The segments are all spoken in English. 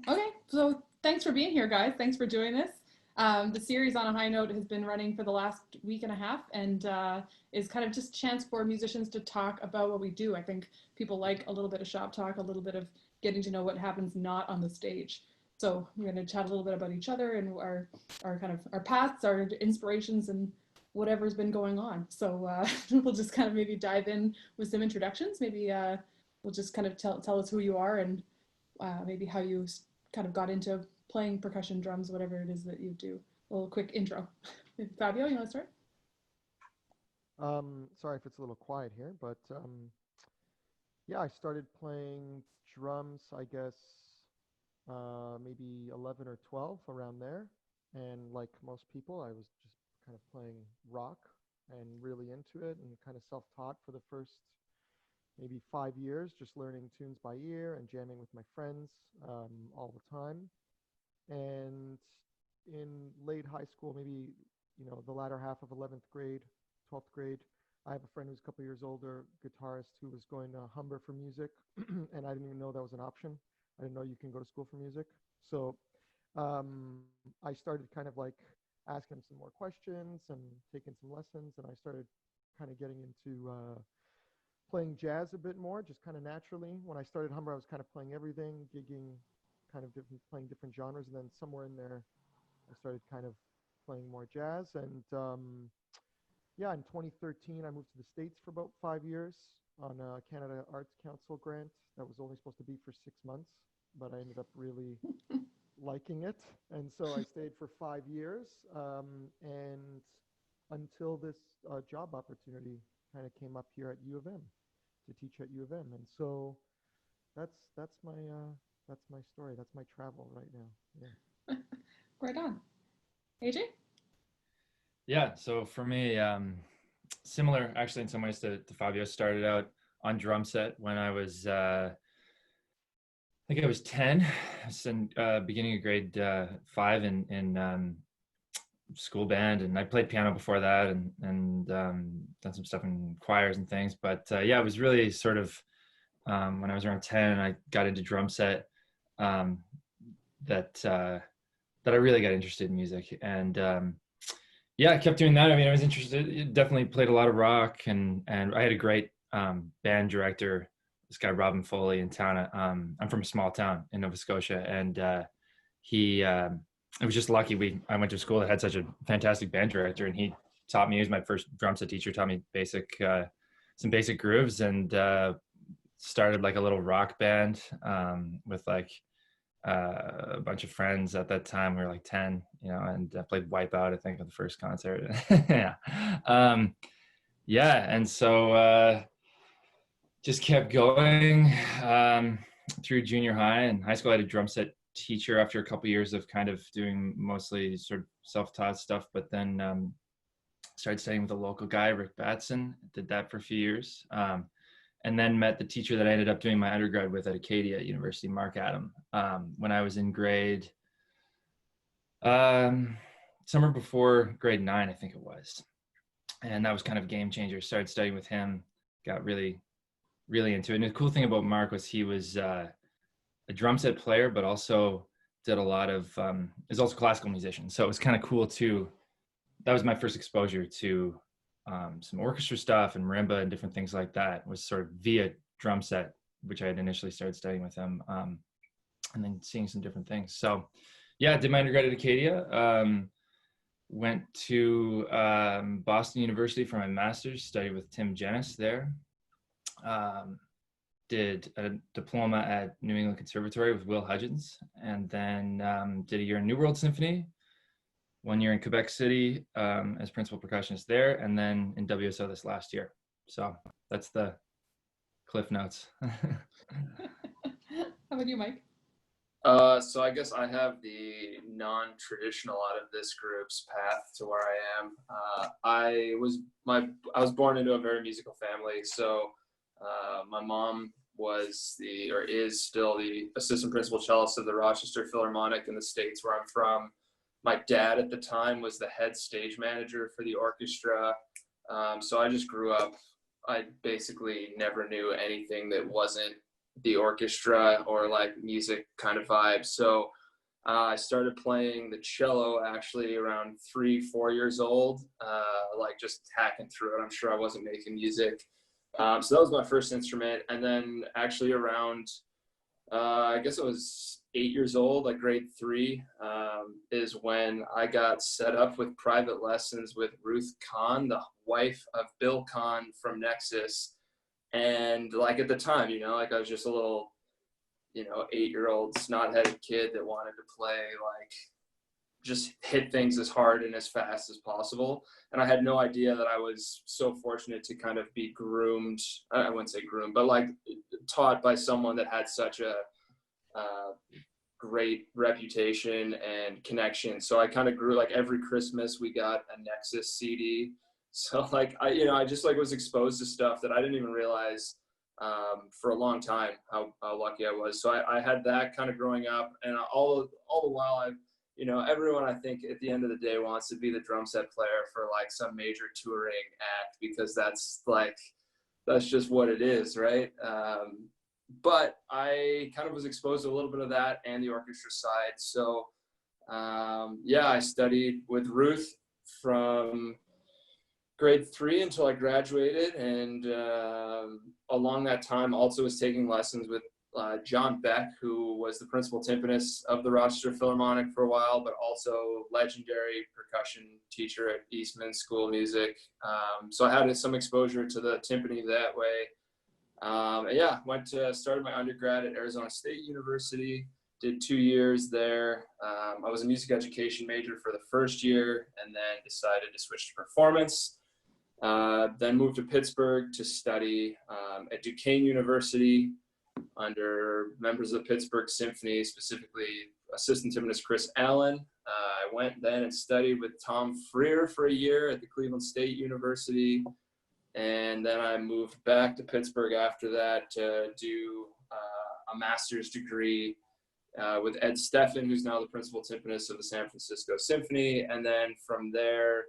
Okay, so thanks for being here, guys. Thanks for doing this. The series On a High Note has been running for the last week and a half, and is kind of just a chance for musicians to talk about what we do. I think people like a little bit of shop talk, a little bit of getting to know what happens not on the stage. So we're going to chat a little bit about each other and our kind of our paths, our inspirations, and whatever's been going on. So we'll just kind of maybe dive in with some introductions. Maybe we'll just kind of tell us who you are and maybe how you kind of got into playing percussion, drums, whatever it is that you do. A little quick intro. Fabio, you want to start? Sorry if it's a little quiet here, but yeah, I started playing drums, I guess, maybe 11 or 12 around there. And like most people, I was just kind of playing rock and really into it and kind of self-taught for the first maybe 5 years, just learning tunes by ear and jamming with my friends all the time. And in late high school, maybe, the latter half of 11th grade, 12th grade, I have a friend who's a couple years older, guitarist, who was going to Humber for music, and I didn't even know that was an option. I didn't know you can go to school for music. So I started kind of like asking him some more questions and taking some lessons, and I started kind of getting into playing jazz a bit more, just kind of naturally. When I started Humber, I was kind of playing everything, gigging, kind of playing different genres, and then somewhere in there, I started kind of playing more jazz. And yeah, in 2013, I moved to the States for about 5 years on a Canada Arts Council grant that was only supposed to be for 6 months, but I ended up really liking it, and so I stayed for 5 years, and until this job opportunity kind of came up here at U of M to teach at U of M, and so that's my story. That's my travel right now. Yeah. Right on. AJ? Yeah, so for me, similar actually in some ways to Fabio. Started out on drum set when I was, I think I was 10. I was in beginning of grade 5 in school band, and I played piano before that, and done some stuff in choirs and things. But yeah, it was really sort of when I was around 10, I got into drum set, that I really got interested in music, and yeah, I kept doing that. I mean, I was interested, definitely played a lot of rock, and I had a great band director, this guy Robin Foley in town. I'm from a small town in Nova Scotia, and he I was just lucky. I went to school that had such a fantastic band director, and he taught me. He was my first drum set teacher. Taught me some basic grooves, and started like a little rock band with like a bunch of friends at that time. We were like 10, and I played Wipeout, I think, at the first concert. Yeah. Yeah. And so just kept going through junior high and high school. I had a drum set teacher after a couple of years of kind of doing mostly sort of self-taught stuff, but then started studying with a local guy, Rick Batson. Did that for a few years. And then met the teacher that I ended up doing my undergrad with at Acadia University, Mark Adam, when I was in grade, summer before grade 9, I think it was. And that was kind of a game changer. Started studying with him, got really, really into it. And the cool thing about Mark was he was a drum set player, but also did a lot of, is also a classical musician. So it was kind of cool too. That was my first exposure to some orchestra stuff and marimba and different things like that, was sort of via drum set, which I had initially started studying with him, and then seeing some different things. So yeah, did my undergrad at Acadia, went to Boston University for my master's, studied with Tim Jennis there, did a diploma at New England Conservatory with Will Hudgens, and then did a year in New World Symphony, 1 year in Quebec City as principal percussionist there, and then in WSO this last year. So that's the cliff notes. How about you, Mike? So I guess I have the non-traditional out of this group's path to where I am. I was born into a very musical family. So my mom is still the assistant principal cellist of the Rochester Philharmonic in the States, where I'm from. My dad at the time was the head stage manager for the orchestra. So I just grew up, I basically never knew anything that wasn't the orchestra or like music kind of vibe. So I started playing the cello actually around 3-4 years old, like just hacking through it. I'm sure I wasn't making music. So that was my first instrument. And then actually around, I guess it was 8 years old, like grade 3, is when I got set up with private lessons with Ruth Kahn, the wife of Bill Kahn from Nexus. And like at the time, like I was just a little, 8-year-old snot-headed kid that wanted to play, like just hit things as hard and as fast as possible. And I had no idea that I was so fortunate to kind of be groomed. I wouldn't say groomed, but like taught by someone that had such a great reputation and connection. So I kind of grew, like every Christmas we got a Nexus CD. So like I just like was exposed to stuff that I didn't even realize for a long time how lucky I was. So I had that kind of growing up, and all the while everyone I think at the end of the day wants to be the drum set player for like some major touring act, because that's just what it is, right? But I kind of was exposed to a little bit of that and the orchestra side. So I studied with Ruth from grade 3 until I graduated, and along that time also was taking lessons with John Beck, who was the principal timpanist of the Rochester Philharmonic for a while, but also legendary percussion teacher at Eastman School of Music. So I had some exposure to the timpani that way. Started my undergrad at Arizona State University, did 2 years there. I was a music education major for the first year, and then decided to switch to performance. Then moved to Pittsburgh to study at Duquesne University under members of the Pittsburgh Symphony, specifically assistant timpanist Chris Allen. I went then and studied with Tom Freer for a year at the Cleveland State University. And then I moved back to Pittsburgh after that to do a master's degree with Ed Steffen, who's now the principal timpanist of the San Francisco Symphony. And then from there,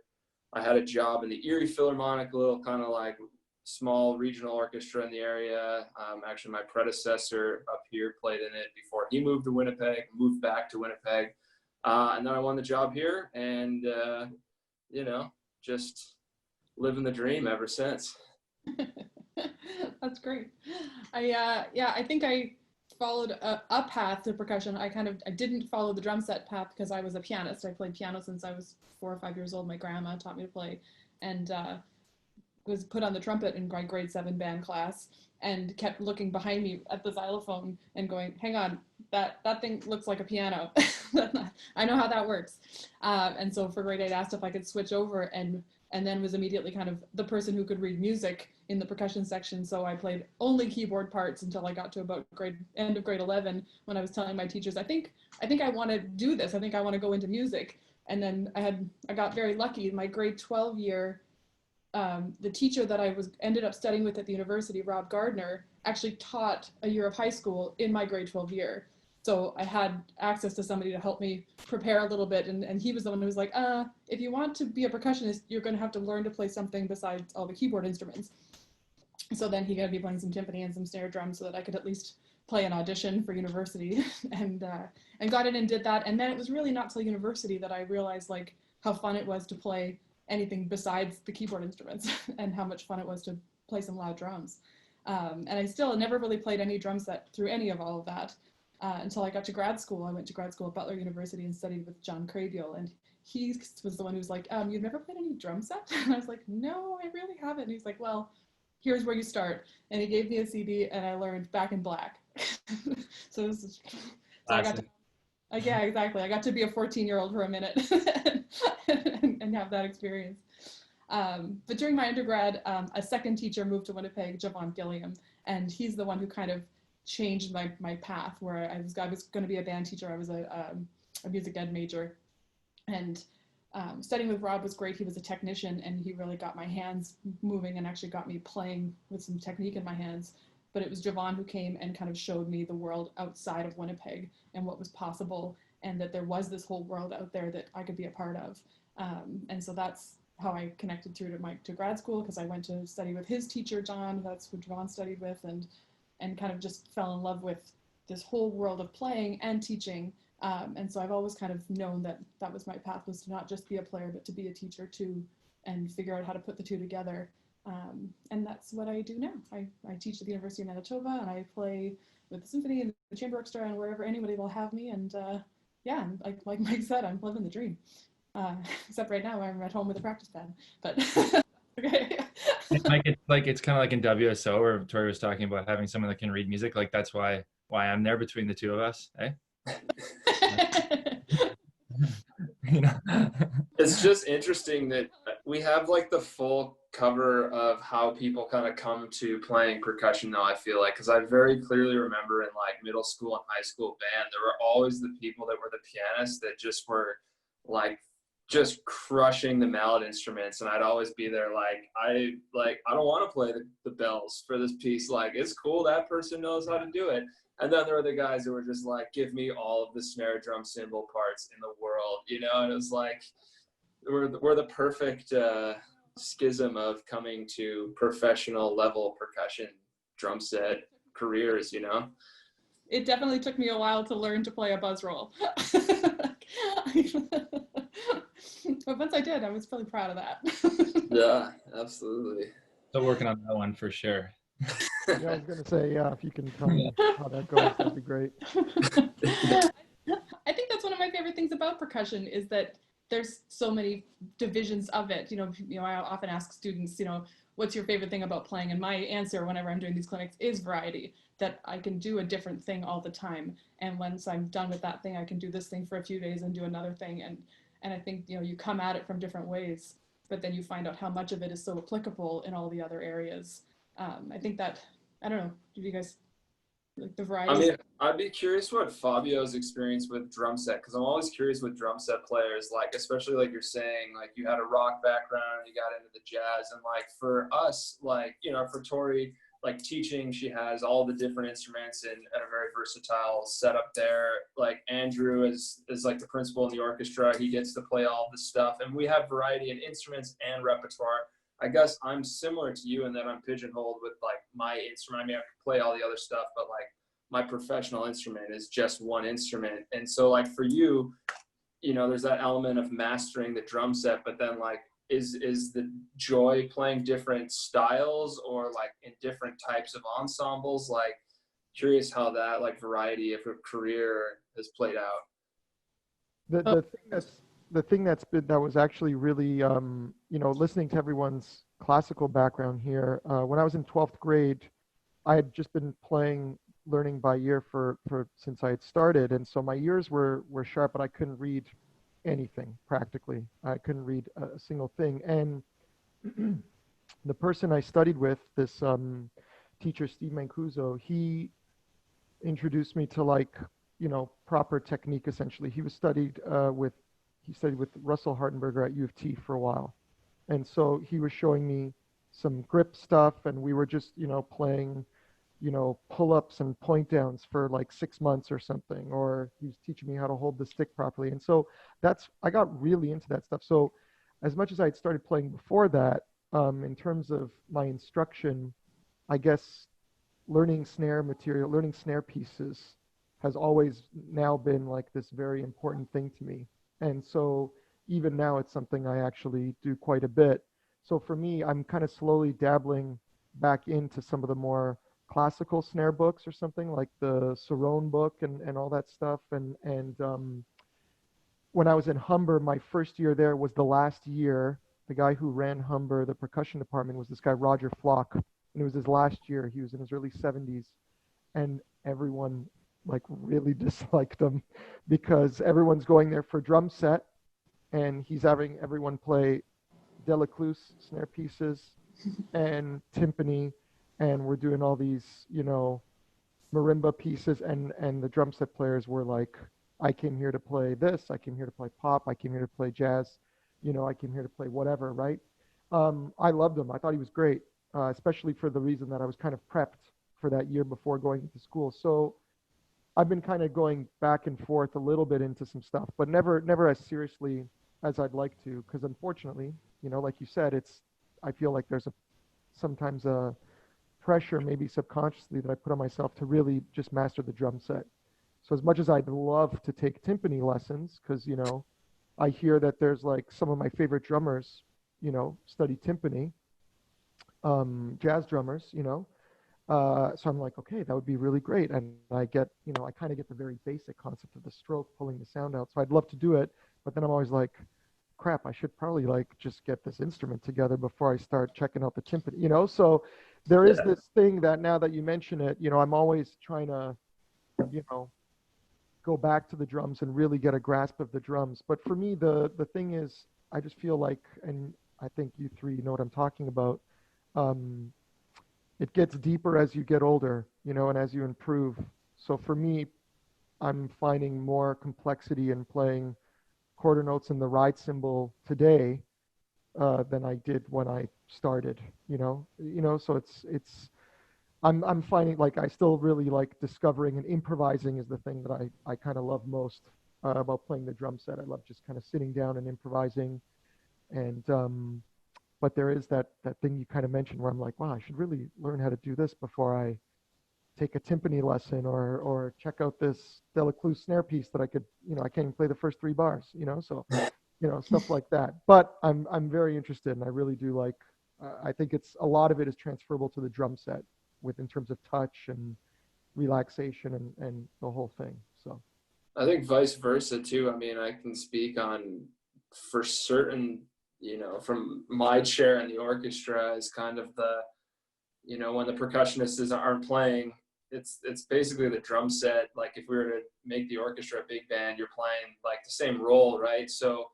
I had a job in the Erie Philharmonic, a little kind of like small regional orchestra in the area. Actually, my predecessor up here played in it before he moved to Winnipeg, moved back to Winnipeg. And then I won the job here, and, just living the dream ever since. That's great. I think I followed a path to percussion. I didn't follow the drum set path because I was a pianist. I played piano since I was 4 or 5 years old. My grandma taught me to play, and was put on the trumpet in my grade 7 band class, and kept looking behind me at the xylophone and going, hang on, that thing looks like a piano. I know how that works. And so for grade 8, I asked if I could switch over, and then was immediately kind of the person who could read music in the percussion section. So I played only keyboard parts until I got to about end of grade 11, when I was telling my teachers, I think I want to do this. I think I want to go into music. And then I got very lucky. In my grade 12 year, the teacher that I ended up studying with at the university, Rob Gardner, actually taught a year of high school in my grade 12 year. So I had access to somebody to help me prepare a little bit. And he was the one who was like, if you want to be a percussionist, you're going to have to learn to play something besides all the keyboard instruments. So then he got me playing some timpani and some snare drum so that I could at least play an audition for university, and got in and did that. And then it was really not till university that I realized like how fun it was to play anything besides the keyboard instruments, and how much fun it was to play some loud drums. And I still never really played any drum set through any of all of that until I got to grad school. I went to grad school at Butler University and studied with John Crabiel, and he was the one who was like, you've never played any drum set? And I was like, no, I really haven't. And he's like, well, here's where you start. And he gave me a CD, and I learned Back in Black. So I got to, yeah, exactly. I got to be a 14-year-old for a minute and have that experience. But during my undergrad, a second teacher moved to Winnipeg, Javon Gilliam, and he's the one who kind of changed my path, where I was going to be a band teacher. I was a music ed major, and studying with Rob was great. He was a technician, and he really got my hands moving and actually got me playing with some technique in my hands. But it was Javon who came and kind of showed me the world outside of Winnipeg and what was possible, and that there was this whole world out there that I could be a part of. And so that's how I connected through to grad school, because I went to study with his teacher, John. That's who Javon studied with, and and kind of just fell in love with this whole world of playing and teaching. And so I've always kind of known that that was my path, was to not just be a player, but to be a teacher too, and figure out how to put the two together. And that's what I do now. I teach at the University of Manitoba, and I play with the symphony and the chamber orchestra and wherever anybody will have me. And yeah, like Mike said, I'm living the dream. Except right now I'm at home with a practice pad. But okay. It's kind of like in WSO where Tori was talking about having someone that can read music. Like that's why I'm there between the two of us. Eh? You know? It's just interesting that we have like the full cover of how people kind of come to playing percussion though, I feel like, because I very clearly remember in like middle school and high school band, there were always the people that were the pianists that just were like just crushing the mallet instruments, and I'd always be there like I don't want to play the bells for this piece, like it's cool that person knows how to do it. And then there were the guys who were just like, give me all of the snare drum cymbal parts in the world, you know. And it was like we're the perfect schism of coming to professional level percussion drum set careers, you know. It definitely took me a while to learn to play a buzz roll. But once I did, I was really proud of that. Yeah, absolutely. Still working on that one for sure. Yeah, I was going to say, yeah, if you can tell me how that goes, that'd be great. I think that's one of my favorite things about percussion, is that there's so many divisions of it. You know, I often ask students, you know, what's your favorite thing about playing? And my answer whenever I'm doing these clinics is variety, that I can do a different thing all the time. And once I'm done with that thing, I can do this thing for a few days and do another thing. And I think, you know, you come at it from different ways, but then you find out how much of it is so applicable in all the other areas. I think that, I don't know, do you guys like the variety? I mean, I'd be curious what Fabio's experience with drum set, because I'm always curious with drum set players, like especially like you're saying, like you had a rock background, you got into the jazz, and like for us, like, you know, for Tori, like teaching, she has all the different instruments and a very versatile setup there. Like Andrew is like the principal in the orchestra, he gets to play all this stuff, and we have variety in instruments and repertoire. I guess I'm similar to you in that I'm pigeonholed with like my instrument. I mean, I can play all the other stuff, but like my professional instrument is just one instrument. And so like for you, you know, there's that element of mastering the drum set, but then like, is the joy playing different styles or like in different types of ensembles? Like curious how that like variety of a career has played out. The thing that was actually really, you know, listening to everyone's classical background here, when I was in 12th grade, I had just been learning by ear since I had started. And so my ears were sharp, but I couldn't read anything practically. I couldn't read a single thing. And the person I studied with, this teacher, Steve Mancuso, he introduced me to like, you know, proper technique essentially. He studied with Russell Hartenberger at U of T for a while. And so he was showing me some grip stuff, and we were just, you know, playing, you know, pull-ups and point downs for like 6 months or something, or he was teaching me how to hold the stick properly. And so I got really into that stuff. So as much as I had started playing before that, in terms of my instruction, I guess learning snare material, learning snare pieces has always now been like this very important thing to me. And so even now it's something I actually do quite a bit. So for me, I'm kind of slowly dabbling back into some of the more classical snare books or something, like the Cerrone book and all that stuff. And when I was in Humber, my first year there was the last year. The guy who ran Humber, the percussion department, was this guy, Roger Flock. And it was his last year. He was in his early 70s. And everyone like really disliked him because everyone's going there for drum set, and he's having everyone play Delacluse snare pieces and timpani, and we're doing all these, you know, marimba pieces, and the drum set players were like, I came here to play this, I came here to play pop, I came here to play jazz, you know, I came here to play whatever, right? I loved him. I thought he was great, especially for the reason that I was kind of prepped for that year before going into school. So I've been kind of going back and forth a little bit into some stuff, but never as seriously as I'd like to, because unfortunately, you know, like you said, I feel like there's sometimes a pressure, maybe subconsciously, that I put on myself to really just master the drum set. So as much as I'd love to take timpani lessons, because, you know, I hear that there's like some of my favorite drummers, you know, study timpani, jazz drummers, you know. So I'm like, okay, that would be really great. And I get, you know, I kind of get the very basic concept of the stroke pulling the sound out. So I'd love to do it, but then I'm always like, crap, I should probably like just get this instrument together before I start checking out the timpani, you know? So there is this thing that now that you mention it, you know, I'm always trying to, you know, go back to the drums and really get a grasp of the drums. But for me, the thing is, I just feel like, and I think you three know what I'm talking about, it gets deeper as you get older, you know, and as you improve. So for me, I'm finding more complexity in playing quarter notes in the ride cymbal today than I did when I started, you know. So I'm finding like I still really like discovering, and improvising is the thing that I kind of love most about playing the drum set. I love just kind of sitting down and improvising. And but there is that thing you kind of mentioned where I'm like, wow, I should really learn how to do this before I take a timpani lesson, or check out this Delacluse snare piece that I could, you know, I can't even play the first 3 bars, you know. So, you know, stuff like that. But I'm very interested, and I really do like, I think it's a lot of it is transferable to the drum set, with in terms of touch and relaxation and the whole thing. So I think vice versa too. I mean, I can speak on for certain, you know, from my chair in the orchestra is kind of the, you know, when the percussionists aren't playing, it's basically the drum set. Like if we were to make the orchestra a big band, you're playing like the same role, right? So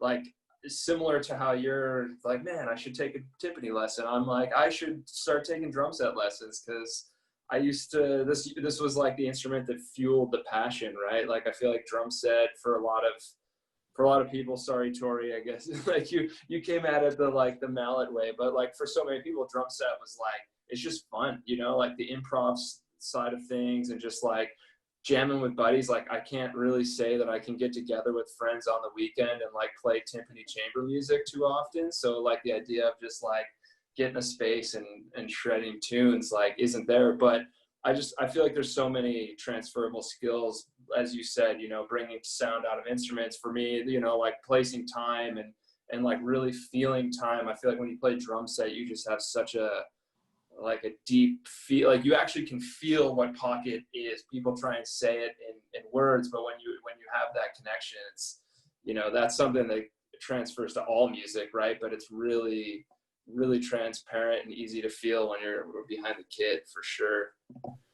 like similar to how you're like, man, I should take a timpani lesson. I'm like, I should start taking drum set lessons, because I used to, this was like the instrument that fueled the passion, right? Like I feel like drum set for a lot of people, sorry Tori, I guess, like you came at it the mallet way, but like for so many people, drum set was like, it's just fun, you know, like the improv side of things, and just like jamming with buddies. Like I can't really say that I can get together with friends on the weekend and like play timpani chamber music too often. So like the idea of just like getting a space and shredding tunes like isn't there. But I feel like there's so many transferable skills, as you said, you know, bringing sound out of instruments. For me, you know, like placing time and like really feeling time. I feel like when you play drum set, you just have such a deep feel, like you actually can feel what pocket is. People try and say it in words, but when you have that connection, it's, you know, that's something that transfers to all music, right? But it's really, really transparent and easy to feel when you're behind the kit, for sure.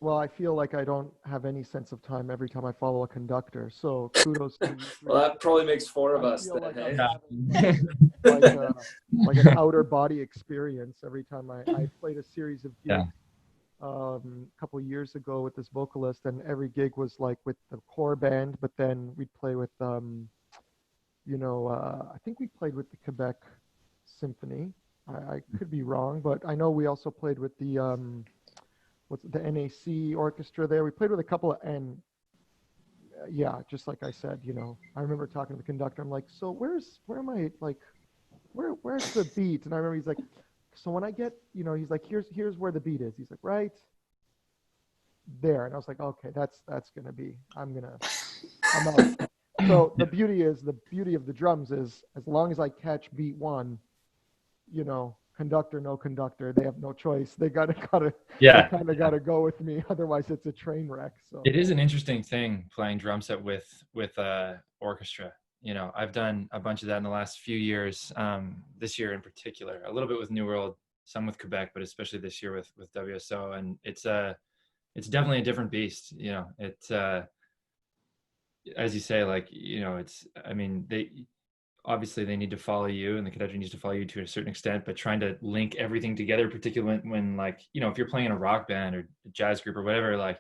well, I feel like I don't have any sense of time every time I follow a conductor. So kudos to you three. Well, that probably makes 4 of I us feel then, like hey? I'm having like an outer body experience every time I played a series of gigs a couple of years ago with this vocalist, and every gig was like with the core band, but then we'd play with you know, I think we played with the Quebec Symphony. I could be wrong, but I know we also played with the what's the NAC orchestra there. We played with a couple of, and yeah, just like I said, you know, I remember talking to the conductor. I'm like, so where am I, like, where's the beat? And I remember he's like, so when I get, you know, he's like, here's where the beat is. He's like, right there. And I was like, okay, that's gonna be, I'm out. So the beauty of the drums is, as long as I catch beat 1, you know, conductor, no conductor, they have no choice. They gotta they kind of gotta go with me. Otherwise it's a train wreck. So it is an interesting thing playing drum set with orchestra. You know, I've done a bunch of that in the last few years, this year in particular, a little bit with New World, some with Quebec, but especially this year with WSO. And it's definitely a different beast. You know, it's as you say, like, you know, it's, I mean, obviously they need to follow you, and the conductor needs to follow you to a certain extent, but trying to link everything together, particularly when like, you know, if you're playing in a rock band or a jazz group or whatever, like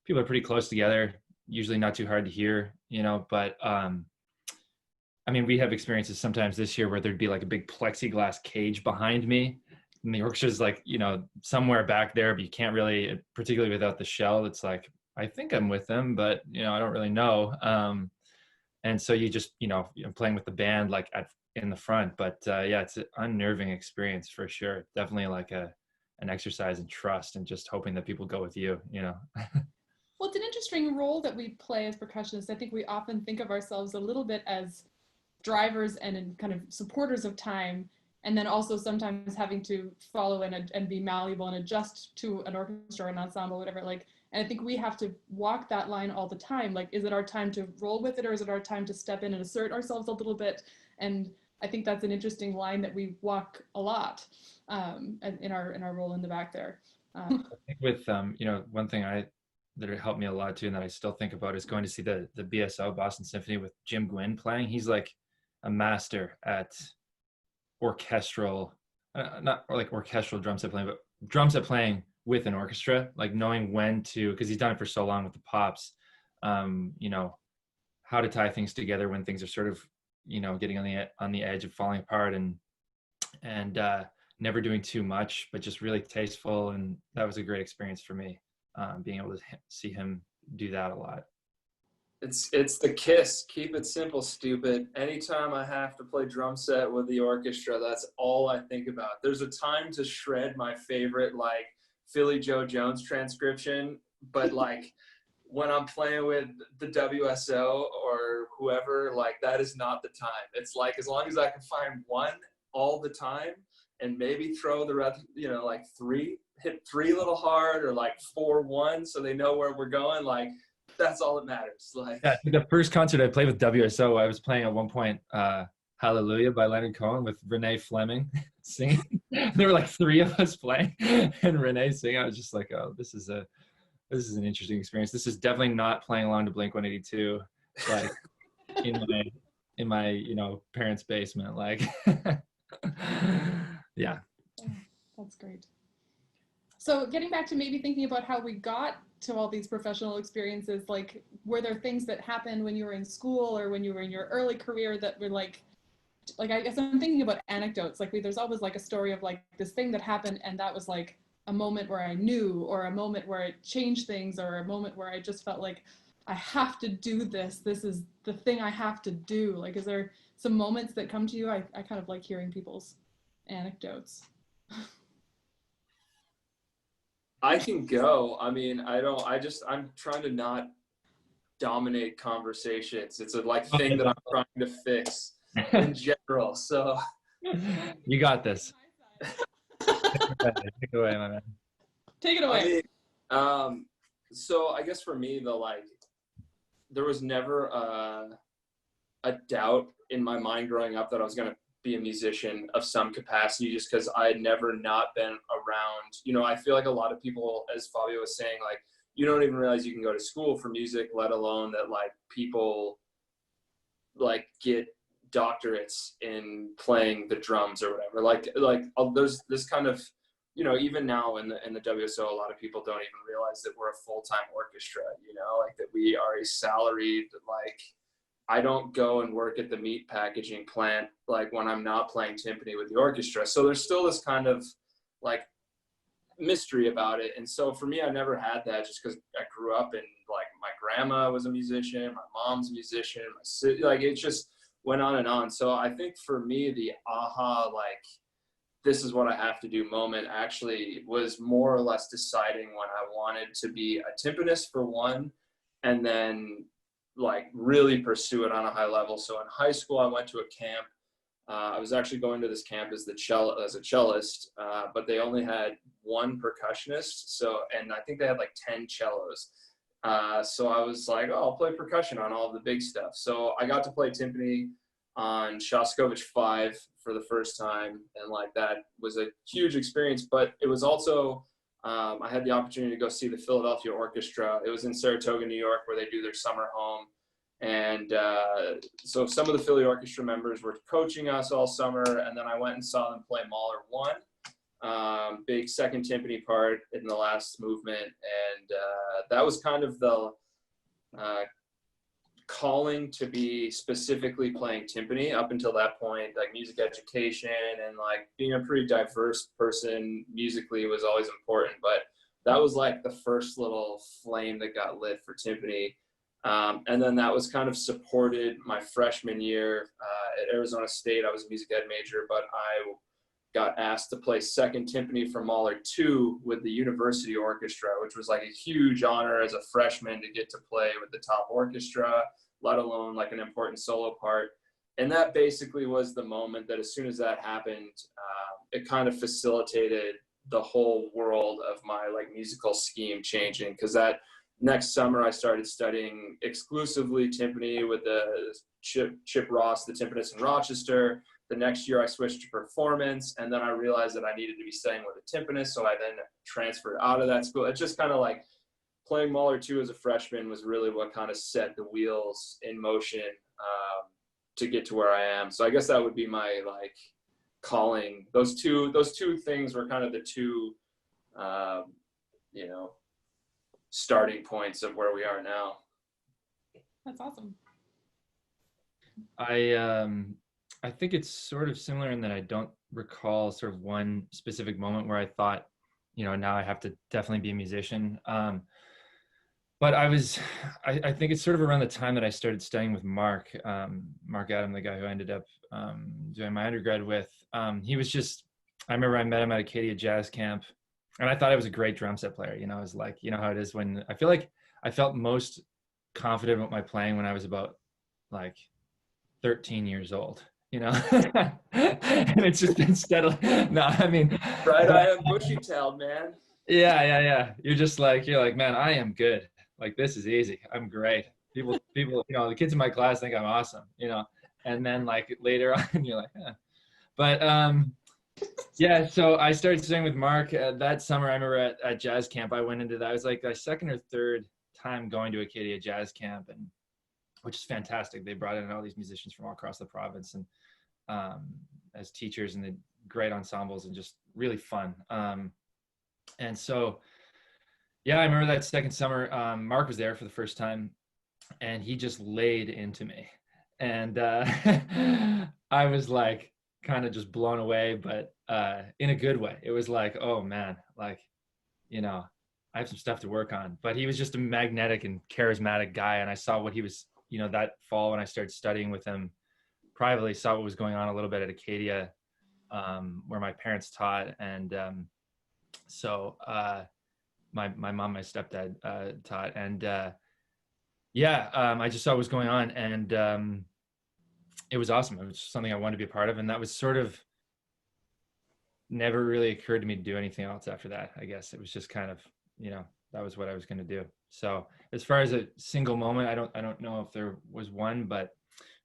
people are pretty close together, usually not too hard to hear, you know. But I mean, we have experiences sometimes this year where there'd be like a big plexiglass cage behind me, and the orchestra's like, you know, somewhere back there, but you can't really, particularly without the shell, it's like, I think I'm with them, but, you know, I don't really know. And so you just, you know, playing with the band like in the front. But yeah, it's an unnerving experience for sure. Definitely like a an exercise in trust and just hoping that people go with you, you know. Well, it's an interesting role that we play as percussionists. I think we often think of ourselves a little bit as drivers and kind of supporters of time, and then also sometimes having to follow and be malleable and adjust to an orchestra or an ensemble, whatever. Like, and I think we have to walk that line all the time. Like, is it our time to roll with it, or is it our time to step in and assert ourselves a little bit? And I think that's an interesting line that we walk a lot in our role in the back there. I think with you know, one thing that helped me a lot too, and that I still think about, is going to see the BSO, Boston Symphony, with Jim Gwynn playing. He's like a master at orchestral, not like orchestral drum set playing, but drum set playing with an orchestra, like knowing when to, because he's done it for so long with the pops, you know, how to tie things together when things are sort of, you know, getting on the edge of falling apart, and never doing too much, but just really tasteful. And that was a great experience for me, being able to see him do that a lot. It's the KISS. Keep it simple, stupid. Anytime I have to play drum set with the orchestra, that's all I think about. There's a time to shred my favorite, like, Philly Joe Jones transcription, but like when I'm playing with the WSO or whoever, like, that is not the time. It's like, as long as I can find one all the time and maybe throw the rest, you know, like hit three a little hard, or like 4-1 so they know where we're going. Like, that's all that matters. Like, yeah, the first concert I played with WSO, I was playing at one point Hallelujah by Leonard Cohen with Renee Fleming singing. There were like 3 of us playing and Renee singing. I was just like, oh, this is an interesting experience. This is definitely not playing along to Blink-182, like in my you know, parents' basement. Like, yeah. That's great. So getting back to maybe thinking about how we got to all these professional experiences, like, were there things that happened when you were in school or when you were in your early career that were like I guess I'm thinking about anecdotes. Like, there's always like a story of like this thing that happened and that was like a moment where I knew, or a moment where it changed things, or a moment where I just felt like I have to do this. This is the thing I have to do. Like, is there some moments that come to you? I kind of like hearing people's anecdotes. I can go. I mean, I'm trying to not dominate conversations. It's a like thing that I'm trying to fix in general. So You got this. Take it away, my man. Take it away. I mean, so I guess for me, there was never a doubt in my mind growing up that I was going to be a musician of some capacity, just because I had never not been around. You know, I feel like a lot of people, as Fabio was saying, like, you don't even realize you can go to school for music, let alone that like people like get doctorates in playing the drums or whatever. Like there's this kind of, you know, even now in the WSO, a lot of people don't even realize that we're a full-time orchestra, you know, like that we are a salaried, like, I don't go and work at the meat packaging plant like when I'm not playing timpani with the orchestra. So there's still this kind of like mystery about it. And so for me, I never had that, just because I grew up in, like, my grandma was a musician, my mom's a musician, like, it just went on and on. So I think for me, the aha, like, this is what I have to do moment actually was more or less deciding when I wanted to be a timpanist for one, and then like really pursue it on a high level. So in high school, I went to a camp. I was actually going to this camp as a cellist, but they only had one percussionist. So, and I think they had like 10 cellos. So I was like, oh, I'll play percussion on all of the big stuff. So I got to play timpani on Shostakovich 5 for the first time. And like, that was a huge experience, but it was also, I had the opportunity to go see the Philadelphia Orchestra. It was in Saratoga, New York, where they do their summer home. And so some of the Philly Orchestra members were coaching us all summer, and then I went and saw them play Mahler 1, big second timpani part in the last movement. And that was kind of the calling to be specifically playing timpani. Up until that point, like, music education and like being a pretty diverse person musically was always important, but that was like the first little flame that got lit for timpani. And then that was kind of supported my freshman year at Arizona State. I was a music ed major, but I got asked to play second timpani for Mahler 2 with the University Orchestra, which was like a huge honor as a freshman to get to play with the top orchestra, let alone like an important solo part. And that basically was the moment that as soon as that happened, it kind of facilitated the whole world of my like musical scheme changing, because that next summer I started studying exclusively timpani with the Chip Ross, the timpanist in Rochester. The next year I switched to performance, and then I realized that I needed to be studying with a timpanist, so I then transferred out of that school. It's just kind of like playing Mahler 2 as a freshman was really what kind of set the wheels in motion to get to where I am. So I guess that would be my like calling. Those two things were kind of the two, you know, starting points of where we are now. That's awesome. I think it's sort of similar in that I don't recall sort of one specific moment where I thought, you know, now I have to definitely be a musician. But I think it's sort of around the time that I started studying with Mark Adam, the guy who I ended up doing my undergrad with. He was just, I remember I met him at Acadia Jazz Camp, and I thought I was a great drum set player. You know, I was like, you know how it is when I feel like I felt most confident with my playing when I was about like 13 years old, you know. And it's just been steadily, no, I mean, Right, I am bushy-tailed, man. Yeah. You're like, man, I am good. Like, this is easy. I'm great. People, you know, the kids in my class think I'm awesome, you know. And then like later on, you're like, eh. But yeah. So I started studying with Mark that summer. I remember at jazz camp, I went into that. I was like a second or third time going to Acadia Jazz Camp, and which is fantastic. They brought in all these musicians from all across the province, and as teachers, and the great ensembles, and just really fun. And so, yeah, I remember that second summer, Mark was there for the first time, and he just laid into me. And I was like kind of just blown away, but in a good way. It was like, oh man, like, you know, I have some stuff to work on. But he was just a magnetic and charismatic guy. And I saw what he was, you know, that fall when I started studying with him privately, saw what was going on a little bit at Acadia, where my parents taught. And so my mom, my stepdad taught. And I just saw what was going on. And it was awesome. It was something I wanted to be a part of. And that was sort of never really occurred to me to do anything else after that. I guess it was just kind of, you know, that was what I was going to do. So as far as a single moment, I don't know if there was one, but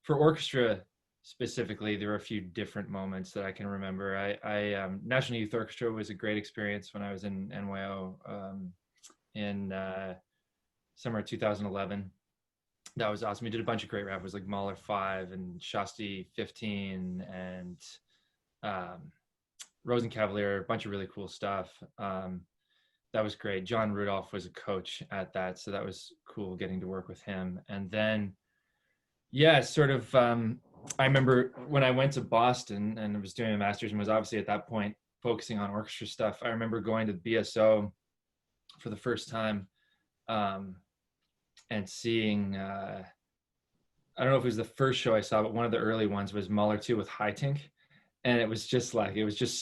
for orchestra specifically, there were a few different moments that I can remember. I National Youth Orchestra was a great experience when I was in NYO in summer 2011. That was awesome. We did a bunch of great rappers like Mahler 5 and Shasti 15 and Rosencavalier, a bunch of really cool stuff. That was great. John Rudolph was a coach at that, so that was cool getting to work with him. And then, yeah, sort of, I remember when I went to Boston and was doing a master's and was obviously at that point focusing on orchestra stuff. I remember going to BSO for the first time and seeing, I don't know if it was the first show I saw, but one of the early ones was Mahler 2 with Haitink. And it was just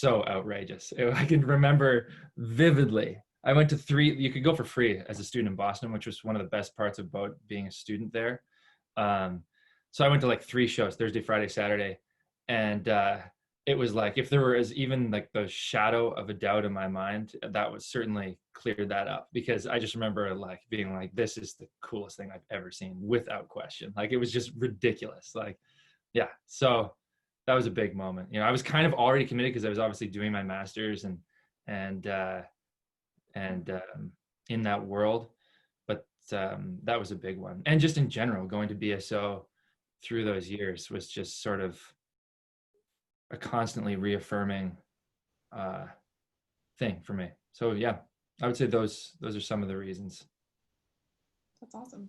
so outrageous. I can remember vividly. I went to 3, you could go for free as a student in Boston, which was one of the best parts about being a student there. So I went to like 3 shows, Thursday, Friday, Saturday. And it was like, if there was even like the shadow of a doubt in my mind, that was certainly cleared that up, because I just remember like being like, this is the coolest thing I've ever seen, without question. Like, it was just ridiculous. Like, yeah. So that was a big moment. You know, I was kind of already committed because I was obviously doing my master's and in that world, but that was a big one. And just in general, going to BSO through those years was just sort of a constantly reaffirming thing for me. So yeah, I would say those are some of the reasons. That's awesome.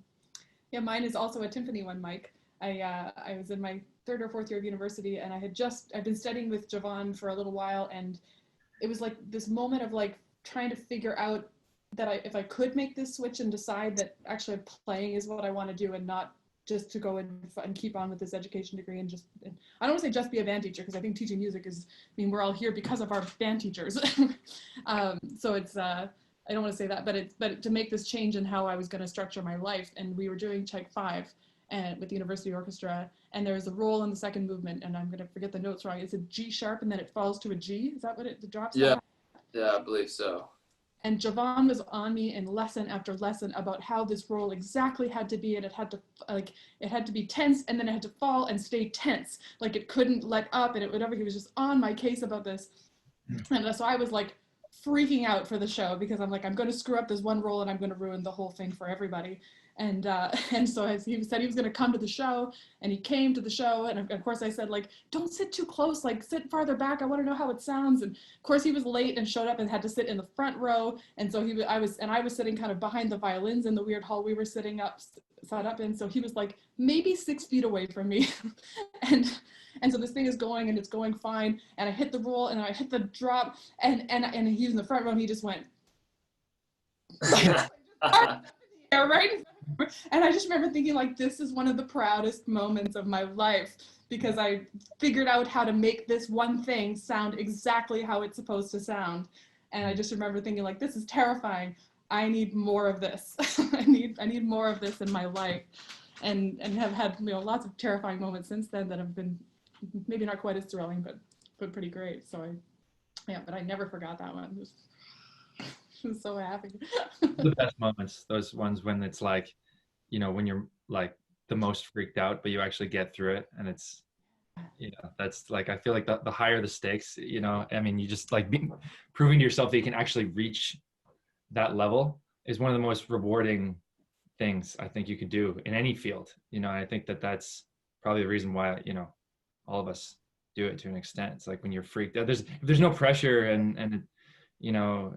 Yeah, mine is also a timpani one, Mike. I was in my 3rd or 4th year of university, and I've been studying with Javon for a little while, and it was like this moment of like trying to figure out that if I could make this switch and decide that actually playing is what I want to do and not just to go and keep on with this education degree and I don't want to say just be a band teacher, because I think teaching music is, I mean, we're all here because of our band teachers. So it's, I don't want to say that, but to make this change in how I was going to structure my life. And we were doing Check 5 and with the University Orchestra, and there was a roll in the second movement, and I'm going to forget the notes wrong. It's a G sharp and then it falls to a G. Is that what it drops? Yeah. Yeah, I believe so. And Javon was on me in lesson after lesson about how this roll exactly had to be, and it had to be tense, and then it had to fall and stay tense. Like it couldn't let up, and it whatever. He was just on my case about this. And so I was like freaking out for the show, because I'm like, I'm going to screw up this one roll and I'm going to ruin the whole thing for everybody. And so as he said he was going to come to the show, and he came to the show, and of course I said, like, don't sit too close, like sit farther back, I want to know how it sounds. And of course he was late and showed up and had to sit in the front row, and so I was sitting kind of behind the violins in the weird hall we were sat up in, so he was like maybe 6 feet away from me. and so this thing is going, and it's going fine, and I hit the roll and I hit the drop, and he was in the front row, and he just went right. And I just remember thinking, like, this is one of the proudest moments of my life, because I figured out how to make this one thing sound exactly how it's supposed to sound. And I just remember thinking, like, this is terrifying. I need more of this. I need more of this in my life. And have had, you know, lots of terrifying moments since then that have been maybe not quite as thrilling, but pretty great. So but I never forgot that one. I'm so happy. The best moments, those ones when it's like, you know, when you're like the most freaked out, but you actually get through it, and it's, you know, that's like, I feel like the higher the stakes, you know, I mean, you just like proving to yourself that you can actually reach that level is one of the most rewarding things I think you could do in any field. You know, I think that's probably the reason why, you know, all of us do it to an extent. It's like when you're freaked out, if there's no pressure and you know,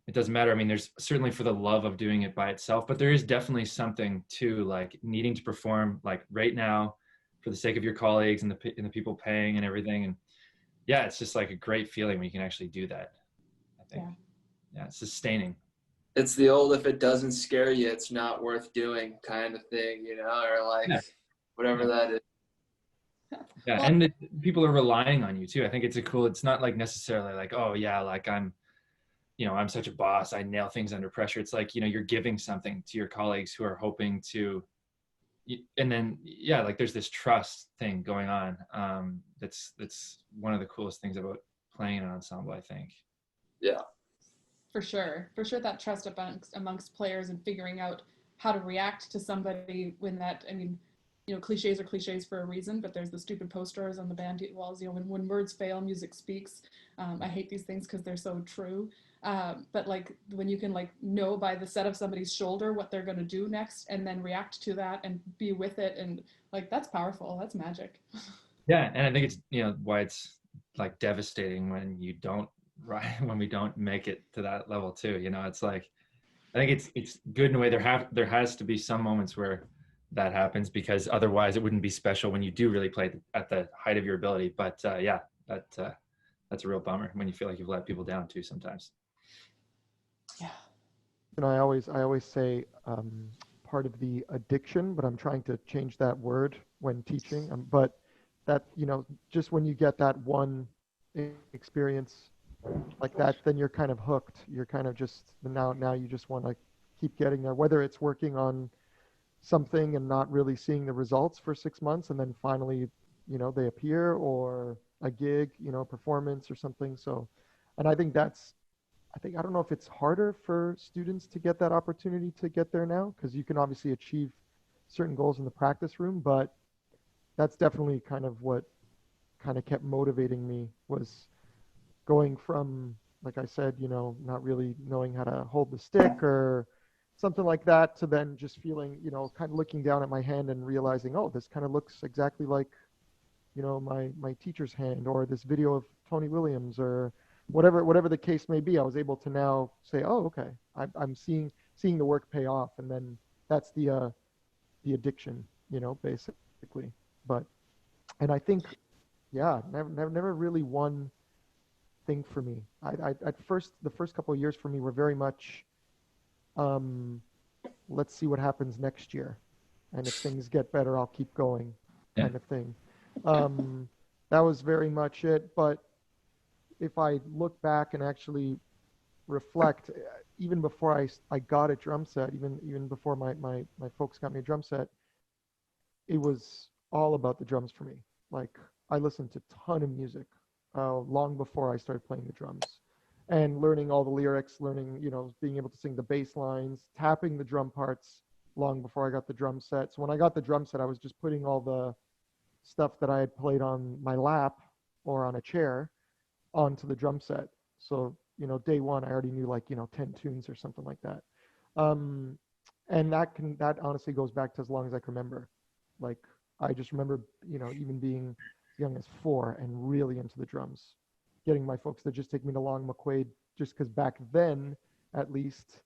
it doesn't matter. I mean, there's certainly for the love of doing it by itself, but there is definitely something to like needing to perform like right now for the sake of your colleagues and the people paying and everything. And yeah, it's just like a great feeling when you can actually do that, I think. Yeah, it's sustaining. It's the old, if it doesn't scare you, it's not worth doing kind of thing, you know, or like whatever that is. Yeah, well, and people are relying on you too. I think it's not like necessarily like, oh yeah, like I'm such a boss, I nail things under pressure. It's like, you know, you're giving something to your colleagues who are hoping to, and then, yeah, like there's this trust thing going on. That's one of the coolest things about playing in an ensemble, I think. Yeah. For sure, that trust amongst players and figuring out how to react to somebody when that, I mean, you know, cliches are cliches for a reason, but there's the stupid posters on the band walls, you know, when words fail, music speaks. I hate these things because they're so true. But like when you can like know by the set of somebody's shoulder what they're going to do next, and then react to that and be with it, and like that's powerful. That's magic. Yeah, and I think it's, you know, why it's like devastating when we don't make it to that level too. You know, it's like, I think it's good in a way. There has to be some moments where that happens, because otherwise it wouldn't be special when you do really play at the height of your ability. But yeah, that's a real bummer when you feel like you've let people down too sometimes. Yeah. And I always say part of the addiction, but I'm trying to change that word when teaching. But that, you know, just when you get that one experience like that, then you're kind of hooked. You're kind of just now you just want to keep getting there, whether it's working on something and not really seeing the results for 6 months, and then finally, you know, they appear, or a gig, you know, performance or something. So, and I think I don't know if it's harder for students to get that opportunity to get there now, because you can obviously achieve certain goals in the practice room, but that's definitely kind of what kind of kept motivating me, was going from, like I said, you know, not really knowing how to hold the stick or something like that, to then just feeling, you know, kind of looking down at my hand and realizing, oh, this kind of looks exactly like, you know, my teacher's hand, or this video of Tony Williams, or whatever the case may be. I was able to now say, oh, okay, I'm seeing the work pay off, and then that's the addiction, you know, basically. But, and I think, yeah, never really one thing for me. The first couple of years for me were very much, let's see what happens next year. and if things get better, I'll keep going, Yeah. kind of thing. That was very much it. But if I look back and actually reflect, even before I got a drum set, even before my folks got me a drum set, it was all about the drums for me. Like, I listened to a ton of music long before I started playing the drums, and learning all the lyrics, learning, being able to sing the bass lines, tapping the drum parts long before I got the drum set. So when I got the drum set, I was just putting all the stuff that I had played on my lap or on a chair onto the drum set. So, day one, I already knew 10 tunes or something like that. And that honestly goes back to as long as I can remember. Like, I just remember, even being young as 4 and really into the drums, getting my folks to just take me to Long McQuaid, just because back then, at least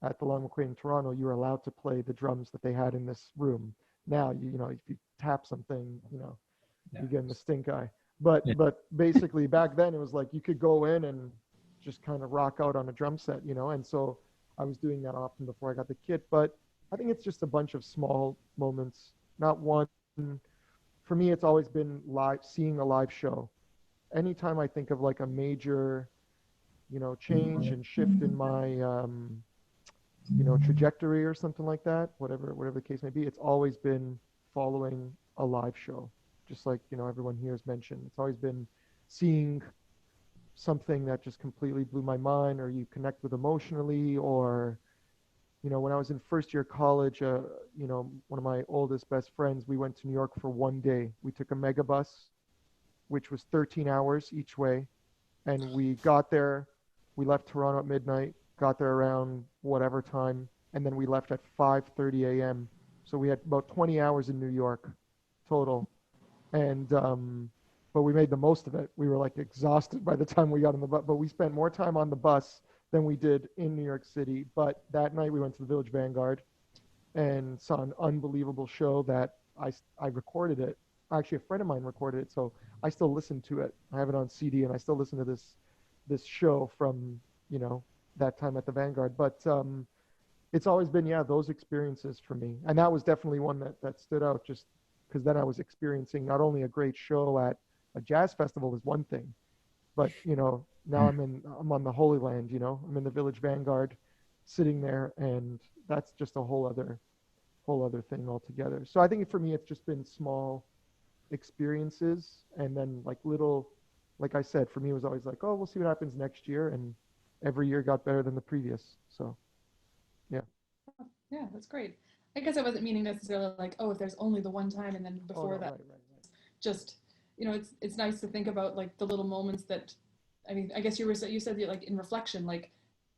at the Long McQuaid in Toronto, you were allowed to play the drums that they had in this room. Now, if you tap something, Yeah. you get in the stink eye. But Yeah. but basically back then it was like you could go in and just kind of rock out on a drum set, and so I was doing that often before I got the kit. But I think it's just a bunch of small moments, not one. For me, it's always been seeing a live show. Anytime I think of like a major, change and shift in my, trajectory or something like that, whatever the case may be, it's always been following a live show. Just like, everyone here has mentioned, it's always been seeing something that just completely blew my mind, or you connect with emotionally, or, when I was in first year college, one of my oldest best friends, we went to New York for one day. We took a megabus, which was 13 hours each way. And we got there, we left Toronto at midnight, got there around whatever time, and then we left at 5:30 a.m. So we had about 20 hours in New York total. And but we made the most of it. We were like exhausted by the time we got on the bus, but we spent more time on the bus than we did in New York City. But that night we went to the Village Vanguard and saw an unbelievable show that I recorded it. Actually, a friend of mine recorded it, so I still listen to it. I have it on CD, and I still listen to this show from that time at the Vanguard. But it's always been those experiences for me, and that was definitely one that stood out, just because then I was experiencing not only a great show at a jazz festival is one thing, but now I'm on the Holy Land. I'm in the Village Vanguard, sitting there, and that's just a whole other thing altogether. So I think for me, it's just been small experiences, and then like I said, for me, it was always like, oh, we'll see what happens next year, and every year got better than the previous. So Yeah, that's great. I guess I wasn't meaning necessarily like, oh, if there's only the one time and then before that, right. just, it's nice to think about like the little moments that, I mean, I guess you said like in reflection, like,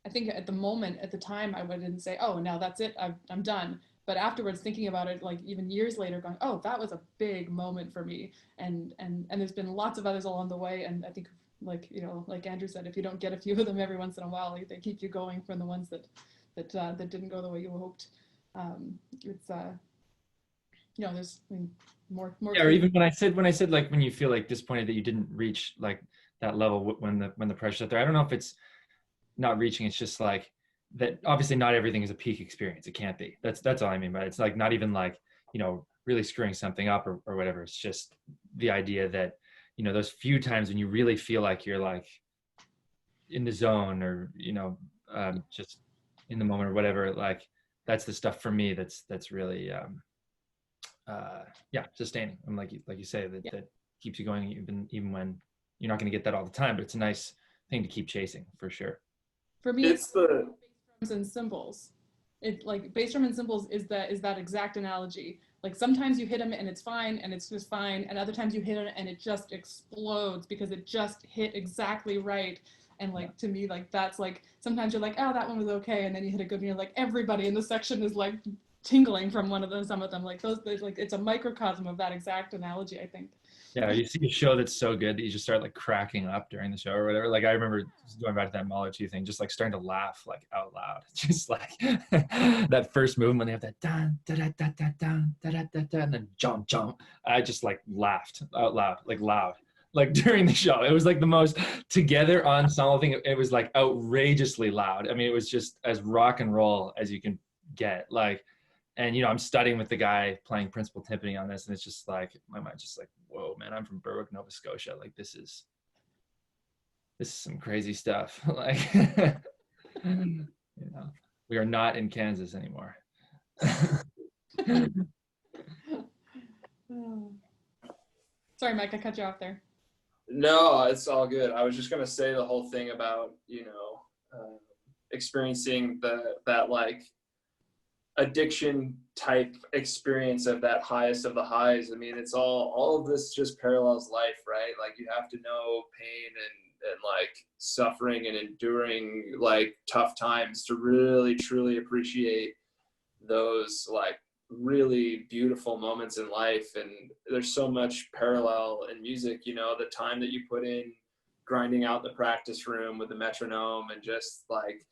I think at the moment, at the time, I didn't say, oh, now that's it, I'm done. But afterwards, thinking about it, like even years later, going, oh, that was a big moment for me. And there's been lots of others along the way. And I think, like, like Andrew said, if you don't get a few of them every once in a while, they keep you going from the ones that didn't go the way you hoped. It's there's more. Yeah, or even when I said like when you feel like disappointed that you didn't reach like that level when the pressure's out there. I don't know if it's not reaching. It's just like that. Obviously, not everything is a peak experience. It can't be. That's all I mean by it. It's like not even like really screwing something up or whatever. It's just the idea that those few times when you really feel like you're like in the zone or just in the moment or whatever. Like that's the stuff for me. That's really sustaining. And like you say that keeps you going even when you're not going to get that all the time. But it's a nice thing to keep chasing for sure. For me, it's the bass drums and cymbals. It like bass drum and cymbals is that exact analogy. Like sometimes you hit them and it's fine and it's just fine, and other times you hit it and it just explodes because it just hit exactly right. And like to me, like that's like sometimes you're like, oh, that one was okay, and then you hit a good one, you're like everybody in the section is like tingling from some of them. Like those like it's a microcosm of that exact analogy, I think. Yeah, you see a show that's so good that you just start like cracking up during the show or whatever. Like I remember going back to that Mahler thing, just like starting to laugh like out loud. Just like that first movement when they have that dun da da da da dun da da da da and then jump jump. I just like laughed out loud, like during the show. It was like the most together ensemble thing. It was like outrageously loud. I mean, it was just as rock and roll as you can get. Like And, you know, I'm studying with the guy playing principal timpani on this, and it's just like, my mind's just like, whoa, man, I'm from Berwick, Nova Scotia. Like, this is some crazy stuff. Like, you know, we are not in Kansas anymore. Sorry, Mike, I cut you off there. No, it's all good. I was just gonna say the whole thing about, you know, experiencing that like addiction type experience of that highest of the highs. I mean, it's all of this just parallels life, right? Like, you have to know pain and like suffering and enduring like tough times to really truly appreciate those like really beautiful moments in life. And there's so much parallel in music, you know, the time that you put in grinding out the practice room with the metronome, and just like,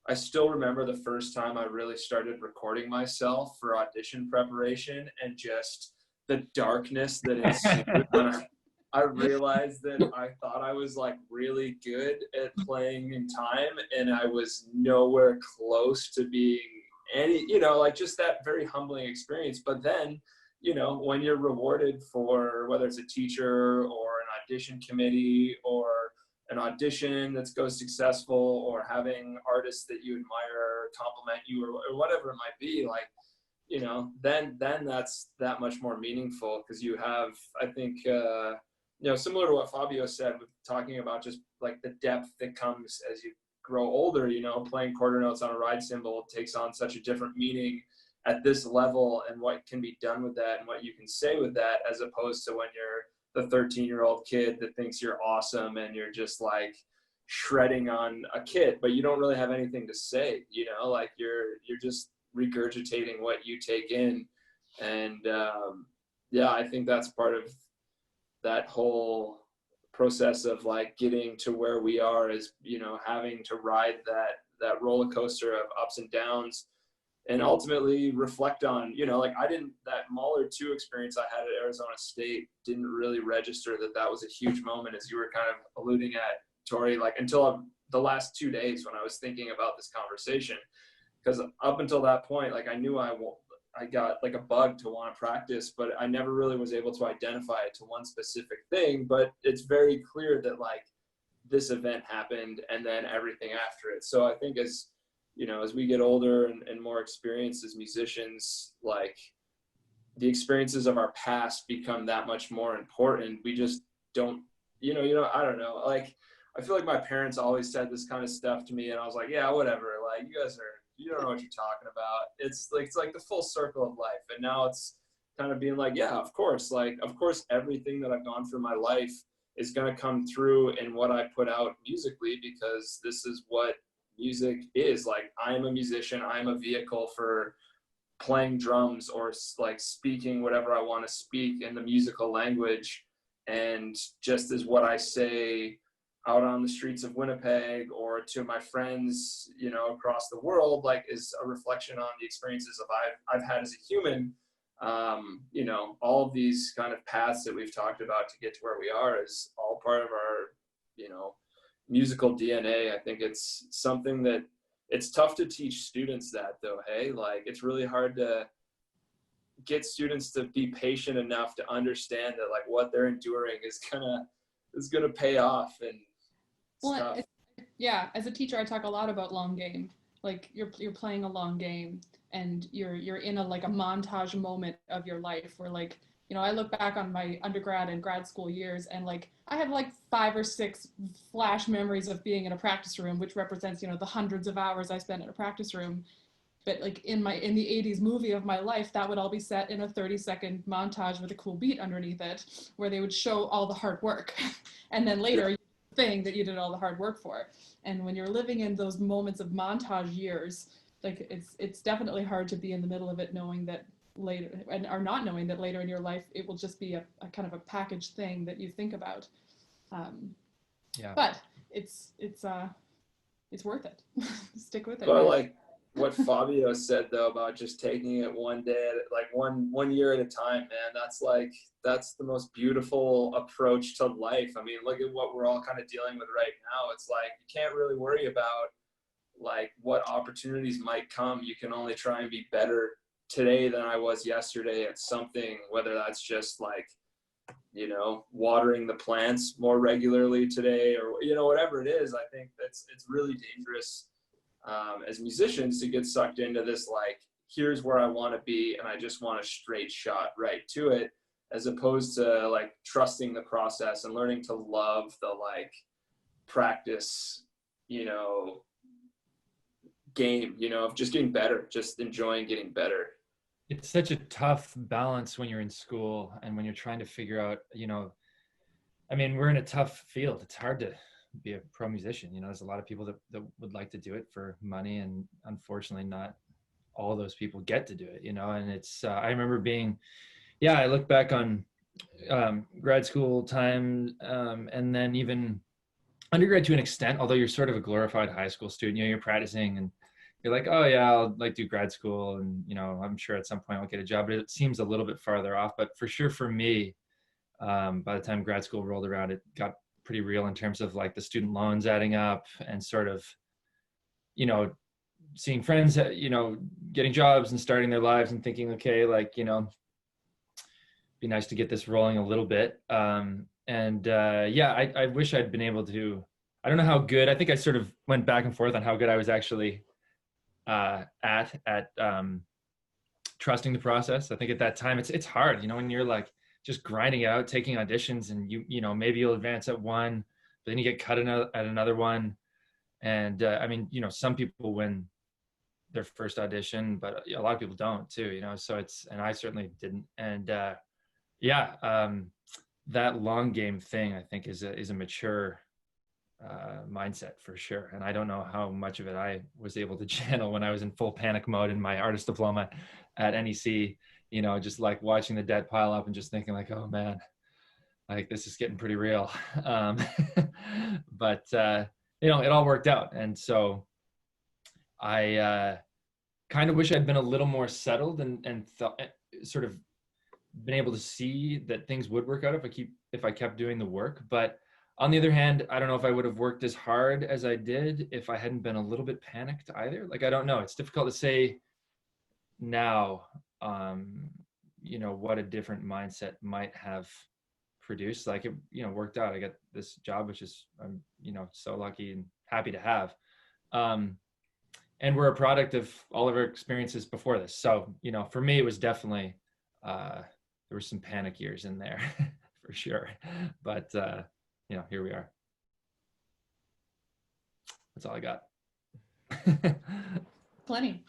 I still remember the first time I really started recording myself for audition preparation, and just the darkness that ensued when I realized that I thought I was like really good at playing in time, and I was nowhere close to being any, you know, like just that very humbling experience. But then, you know, when you're rewarded for, whether it's a teacher or an audition committee or an audition that goes successful, or having artists that you admire compliment you, or whatever it might be, like, you know, then that's that much more meaningful, because you have, I think, you know, similar to what Fabio said with talking about just like the depth that comes as you grow older, you know, playing quarter notes on a ride cymbal takes on such a different meaning at this level, and what can be done with that and what you can say with that, as opposed to when you're the 13-year-old kid that thinks you're awesome and you're just like shredding on a kit, but you don't really have anything to say, you know, like you're just regurgitating what you take in. And yeah, I think that's part of that whole process of like getting to where we are, is, you know, having to ride that roller coaster of ups and downs, and ultimately reflect on, you know, like that Mahler 2 experience I had at Arizona State didn't really register that was a huge moment, as you were kind of alluding at, Tori, like until the last 2 days when I was thinking about this conversation. Because up until that point, like I knew I got like a bug to want to practice, but I never really was able to identify it to one specific thing. But it's very clear that like this event happened and then everything after it. So I think, as you know, as we get older and more experienced as musicians, like the experiences of our past become that much more important. We just don't, you know, I don't know. Like, I feel like my parents always said this kind of stuff to me, and I was like, yeah, whatever. Like, you don't know what you're talking about. It's like the full circle of life. And now it's kind of being like, yeah, of course. Like, of course, everything that I've gone through my life is going to come through in what I put out musically, because this is what music is. Like, I am a musician. I am a vehicle for playing drums or like speaking whatever I want to speak in the musical language. And just as what I say out on the streets of Winnipeg or to my friends, you know, across the world, like is a reflection on the experiences of I've had as a human. You know, all of these kind of paths that we've talked about to get to where we are is all part of our, you know, musical DNA. I think it's something that it's tough to teach students that, though. Hey, like it's really hard to get students to be patient enough to understand that like what they're enduring is gonna pay off and stuff. Well, yeah, as a teacher, I talk a lot about long game. Like you're playing a long game, and you're in a like a montage moment of your life where, like, you know, I look back on my undergrad and grad school years, and like I have like 5 or 6 flash memories of being in a practice room, which represents, you know, the hundreds of hours I spent in a practice room. But like in the 80s movie of my life, that would all be set in a 30-second montage with a cool beat underneath it, where they would show all the hard work. And then later, thing that you did all the hard work for. And when you're living in those moments of montage years, like it's definitely hard to be in the middle of it, knowing that later, and or not knowing that later in your life it will just be a kind of a packaged thing that you think about. Yeah. But it's worth it. Stick with it. But like what Fabio said though about just taking it one day, like one year at a time, man, that's the most beautiful approach to life. I mean, look at what we're all kind of dealing with right now. It's like you can't really worry about like what opportunities might come. You can only try and be better today than I was yesterday at something, whether that's just like, you know, watering the plants more regularly today, or, you know, whatever it is. I think it's really dangerous as musicians to get sucked into this, like, here's where I want to be and I just want a straight shot right to it, as opposed to like trusting the process and learning to love the like practice, you know, game, you know, of just getting better, just enjoying getting better. It's such a tough balance when you're in school and when you're trying to figure out, you know, I mean, we're in a tough field. It's hard to be a pro musician. You know, there's a lot of people that would like to do it for money, and unfortunately not all those people get to do it, you know. And it's, I remember being, I look back on grad school time, and then even undergrad to an extent, although you're sort of a glorified high school student, you know, you're practicing and you're like, oh yeah, I'll like do grad school, and you know, I'm sure at some point I'll get a job, but it seems a little bit farther off. But for sure for me, by the time grad school rolled around, it got pretty real in terms of like the student loans adding up and sort of, you know, seeing friends, you know, getting jobs and starting their lives and thinking, okay, like, you know, be nice to get this rolling a little bit. I wish I'd been able to, I don't know how good, I think I sort of went back and forth on how good I was actually at trusting the process. I think at that time it's hard, you know, when you're like just grinding it out, taking auditions, and you know, maybe you'll advance at one, but then you get cut at another one. And I mean, you know, some people win their first audition, but a lot of people don't too, you know, so it's, and I certainly didn't. And that long game thing, I think is a mature mindset for sure. And I don't know how much of it I was able to channel when I was in full panic mode in my artist diploma at NEC, you know, just like watching the debt pile up and just thinking like, oh man, like this is getting pretty real. But you know, it all worked out. And so I kind of wish I'd been a little more settled and sort of been able to see that things would work out if I kept doing the work. But on the other hand, I don't know if I would have worked as hard as I did if I hadn't been a little bit panicked either. Like, I don't know. It's difficult to say now, you know, what a different mindset might have produced. Like, it, you know, worked out. I got this job, which is, I'm, you know, so lucky and happy to have. And we're a product of all of our experiences before this. So, you know, for me, it was definitely, there were some panic years in there for sure. But, you know, here we are. That's all I got. Plenty.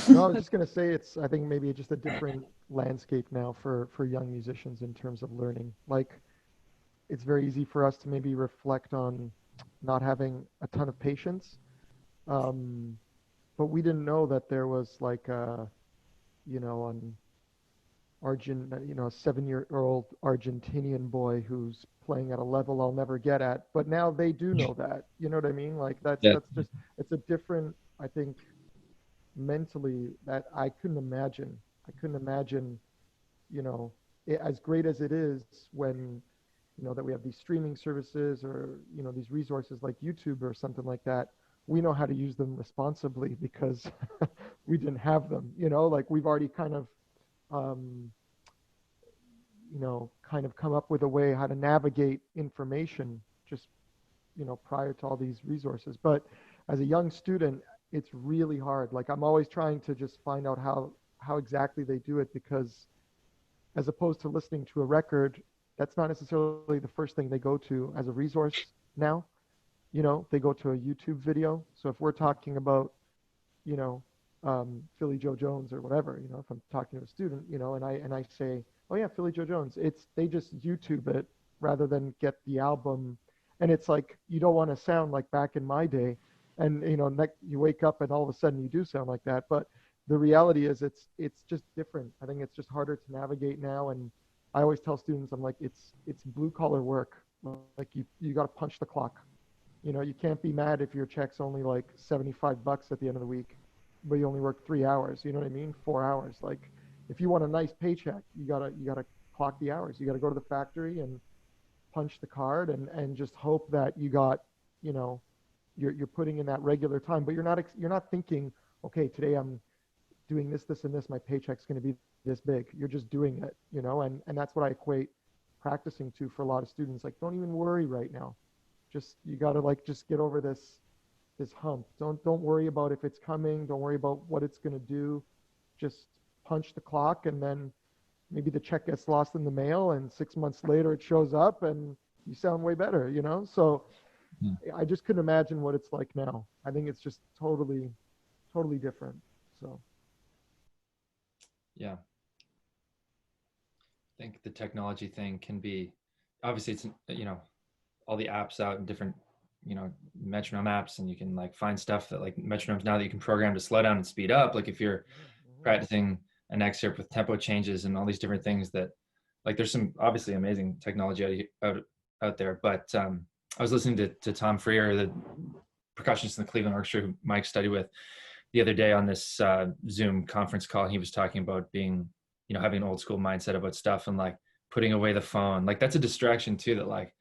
No, I was just going to say I think maybe just a different landscape now for young musicians in terms of learning. Like, it's very easy for us to maybe reflect on not having a ton of patience. But we didn't know that there was like you know, a 7-year-old Argentinian boy who's playing at a level I'll never get at. But now they do know that. You know what I mean? Like that's just, it's a different, I think, mentally that I couldn't imagine. You know, as great as it is when, you know, that we have these streaming services or, you know, these resources like YouTube or something like that. We know how to use them responsibly because we didn't have them, you know, like we've already kind of, you know, kind of come up with a way how to navigate information just, you know, prior to all these resources. But as a young student, it's really hard. Like I'm always trying to just find out how exactly they do it, because as opposed to listening to a record, that's not necessarily the first thing they go to as a resource now. You know, they go to a YouTube video. So if we're talking about, you know, Philly Joe Jones or whatever, you know, if I'm talking to a student, you know, and I say, oh yeah, Philly Joe Jones, they just YouTube it rather than get the album. And it's like, you don't want to sound like back in my day. And, you know, you wake up and all of a sudden you do sound like that. But the reality is it's just different. I think it's just harder to navigate now. And I always tell students, I'm like, it's blue collar work. Like you got to punch the clock. You know, you can't be mad if your check's only like $75 at the end of the week, but you only work 3 hours. You know what I mean? 4 hours. Like if you want a nice paycheck, you gotta clock the hours. You gotta go to the factory and punch the card and just hope that you got, you know, you're putting in that regular time. But you're not thinking, okay, today I'm doing this, this, and this, my paycheck's going to be this big. You're just doing it, you know, and that's what I equate practicing to for a lot of students. Like, don't even worry right now. Just, you got to like, just get over this hump. Don't worry about if it's coming. Don't worry about what it's going to do. Just punch the clock, and then maybe the check gets lost in the mail, and 6 months later it shows up and you sound way better, you know? So I just couldn't imagine what it's like now. I think it's just totally different. So. Yeah. I think the technology thing can be, obviously it's, you know, all the apps out and different, you know, metronome apps, and you can like find stuff that like metronomes now that you can program to slow down and speed up. Like if you're practicing an excerpt with tempo changes and all these different things that, like, there's some obviously amazing technology out there. But I was listening to Tom Freer, the percussionist in the Cleveland Orchestra, who Mike studied with, the other day on this Zoom conference call. He was talking about being, you know, having an old school mindset about stuff, and like putting away the phone. Like that's a distraction too, that like,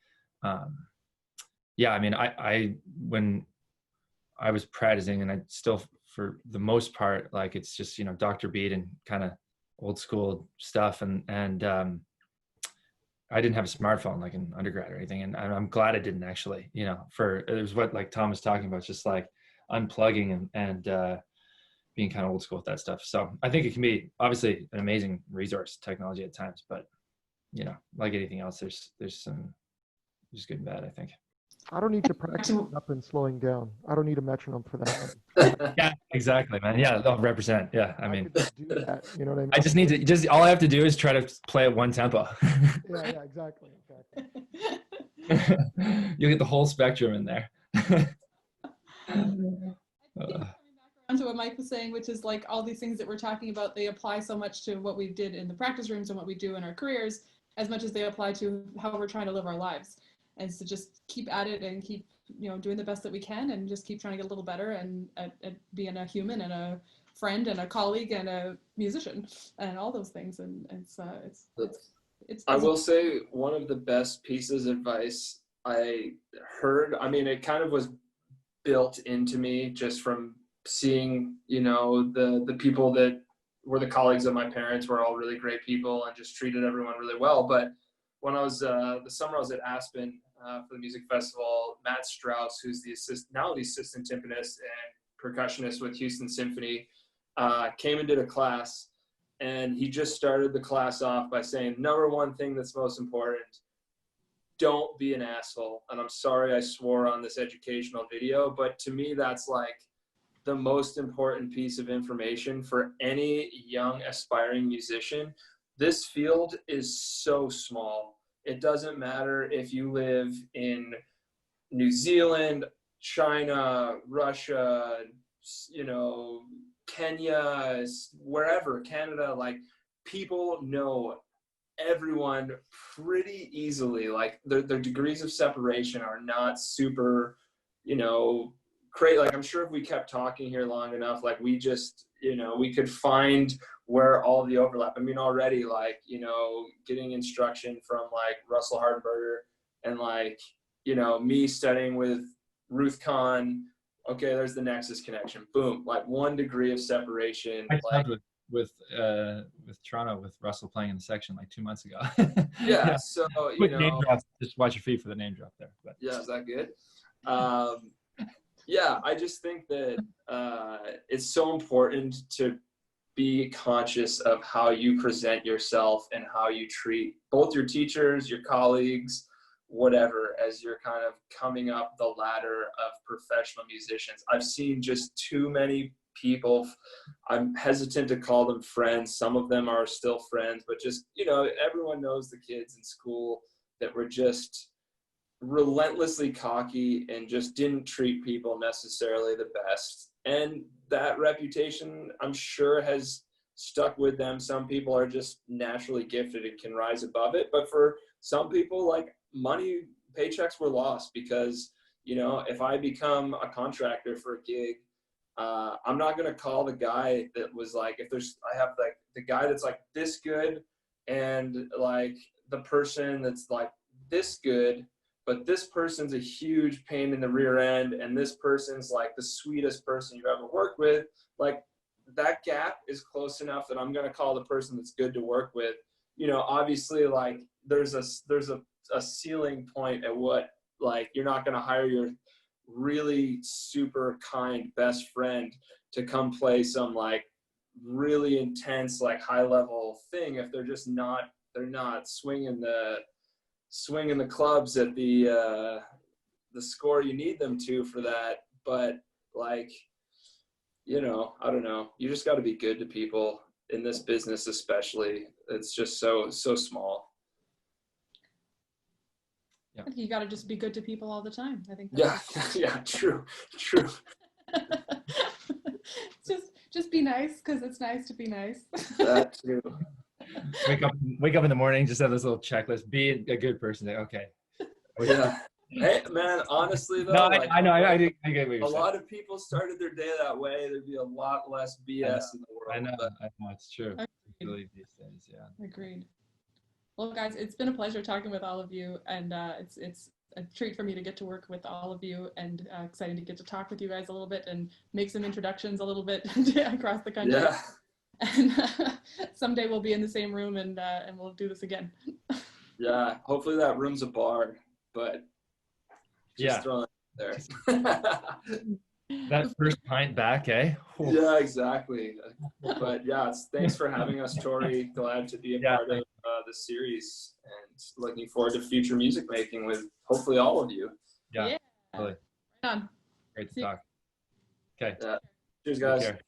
yeah, I mean, I when I was practicing, and I still, for the most part, like it's just, you know, Dr. Beat and kind of old school stuff. And I didn't have a smartphone like in undergrad or anything. And I'm glad I didn't, actually, you know, it was what like Tom was talking about, just like unplugging and being kind of old school with that stuff. So I think it can be obviously an amazing resource, technology at times, but you know, like anything else, there's some just good and bad, I think. I don't need to practice up and slowing down. I don't need a metronome for that. Yeah, exactly, man. Yeah, they'll represent. Yeah, I mean, could just do that. You know what I mean? I just need to, all I have to do is try to play at one tempo. Yeah, exactly. You'll get the whole spectrum in there. Coming back around to what Mike was saying, which is like all these things that we're talking about, they apply so much to what we did in the practice rooms and what we do in our careers, as much as they apply to how we're trying to live our lives. And so just keep at it and keep, you know, doing the best that we can, and just keep trying to get a little better and at being a human and a friend and a colleague and a musician and all those things. And it's I will say one of the best pieces of advice I heard, I mean, it kind of was built into me just from seeing, you know, the people that were the colleagues of my parents were all really great people and just treated everyone really well. But when I was, the summer I was at Aspen for the music festival, Matt Strauss, who's the assistant timpanist and percussionist with Houston Symphony, came and did a class, and he just started the class off by saying, number one thing that's most important, don't be an asshole. And I'm sorry I swore on this educational video, but to me, that's like the most important piece of information for any young aspiring musician. This field is so small. It doesn't matter if you live in New Zealand, China, Russia, you know, Kenya, wherever, Canada, like people know everyone pretty easily. Like their degrees of separation are not super, you know, great. Like I'm sure if we kept talking here long enough, like we just, you know, we could find where all the overlap. I mean, already, like, you know, getting instruction from like Russell Hardenberger and like, you know, me studying with Ruth Kahn. Okay, there's the Nexus connection. Boom, like 1 degree of separation. I like with Toronto with Russell playing in the section like 2 months ago. yeah, so you quick know, name drop. Just watch your feet for the name drop there. But. Yeah, is that good? Yeah, I just think that it's so important to be conscious of how you present yourself and how you treat both your teachers, your colleagues, whatever, as you're kind of coming up the ladder of professional musicians. I've seen just too many people, I'm hesitant to call them friends. Some of them are still friends, but just, you know, everyone knows the kids in school that were just relentlessly cocky and just didn't treat people necessarily the best. And that reputation, I'm sure, has stuck with them. Some people are just naturally gifted and can rise above it. But for some people, like money, paychecks were lost because, you know, if I become a contractor for a gig, I'm not going to call the guy that was like, I have like the guy that's like this good and like the person that's like this good, but this person's a huge pain in the rear end and this person's like the sweetest person you've ever worked with. Like that gap is close enough that I'm going to call the person that's good to work with. You know, obviously, like there's a ceiling point at what, like, you're not going to hire your really super kind best friend to come play some like really intense, like high level thing if they're not swinging the clubs at the score you need them to for that. But like, you know, I don't know, you just got to be good to people in this business, especially. It's just so small. I think you got to just be good to people all the time. I think Yeah, true. just be nice, because it's nice to be nice. That too. Wake up in the morning, just have this little checklist. Be a good person. Okay. Yeah. Hey, man, honestly though, No, like, I know. I get what you're a saying. lot of people started their day that way. There'd be a lot less BS in the world. I know. But I know. It's true. Agreed. Really these days, yeah. Agreed. Well, guys, it's been a pleasure talking with all of you, and it's a treat for me to get to work with all of you, and exciting to get to talk with you guys a little bit and make some introductions a little bit across the country. yeah. And someday we'll be in the same room, and we'll do this again. Yeah. Hopefully that room's a bar, but just throwing it there. That first pint back, eh? Yeah, exactly. But yeah, thanks for having us, Tori. Glad to be a part of the series, and looking forward to future music making with hopefully all of you. Yeah. Really. Right on. Great to talk. Okay. Yeah. Cheers, guys. Take care.